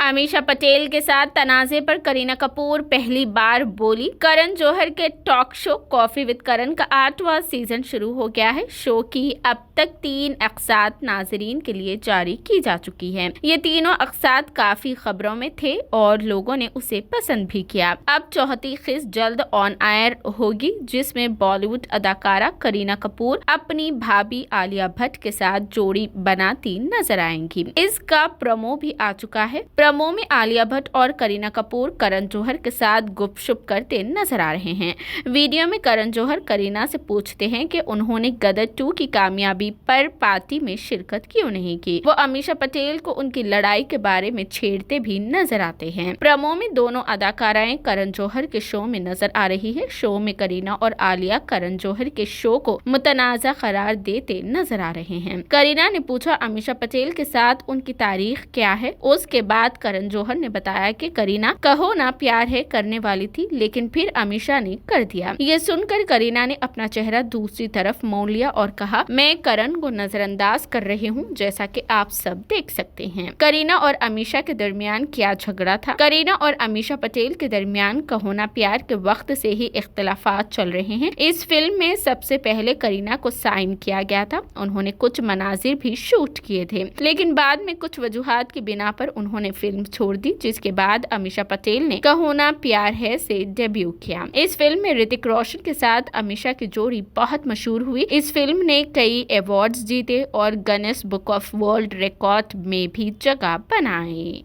अमीषा पटेल के साथ तनाज़े पर करीना कपूर पहली बार बोली। करण जौहर के टॉक शो कॉफी विद करण का 8वां सीजन शुरू हो गया है। शो की अब तक 3 अक़सात नाजरीन के लिए जारी की जा चुकी है। ये तीनों अक़सात काफी खबरों में थे और लोगों ने उसे पसंद भी किया। अब चौथी किस्त जल्द ऑन एयर होगी, जिसमें बॉलीवुड अदाकारा करीना कपूर अपनी भाभी आलिया भट्ट के साथ जोड़ी बनाती नजर आएंगी। इसका प्रोमो भी आ चुका है। प्रोमो में आलिया भट्ट और करीना कपूर करण जौहर के साथ गुपशुप करते नजर आ रहे हैं। वीडियो में करण जौहर करीना से पूछते हैं कि उन्होंने गदर 2 की कामयाबी पर पार्टी में शिरकत क्यों नहीं की। वो अमीषा पटेल को उनकी लड़ाई के बारे में छेड़ते भी नजर आते हैं। प्रोमो में दोनों अदाकाराएं करण जौहर के शो में नजर आ रही है। शो में करीना और आलिया करण जौहर के शो को मुतनाज़ा करार देते नजर आ रहे हैं। करीना ने पूछा अमीषा पटेल के साथ उनकी तारीख क्या है। उसके बाद करण जौहर ने बताया कि करीना कहो ना प्यार है करने वाली थी, लेकिन फिर अमीषा ने कर दिया। ये सुनकर करीना ने अपना चेहरा दूसरी तरफ मोड़ लिया और कहा, मैं करण को नजरअंदाज कर रही हूँ, जैसा कि आप सब देख सकते हैं। करीना और अमीषा के दरमियान क्या झगड़ा था। करीना और अमीषा पटेल के दरमियान कहो ना प्यार के वक्त से ही इख्तिलाफात चल रहे हैं। इस फिल्म में सबसे पहले करीना को साइन किया गया था। उन्होंने कुछ मनाजिर भी शूट किए थे, लेकिन बाद में कुछ वजूहात की बिना पर उन्होंने फिल्म छोड़ दी, जिसके बाद अमीषा पटेल ने कहो ना प्यार है से डेब्यू किया। इस फिल्म में ऋतिक रोशन के साथ अमीषा की जोड़ी बहुत मशहूर हुई। इस फिल्म ने कई अवार्ड्स जीते और Guinness book of world record में भी जगह बनाई।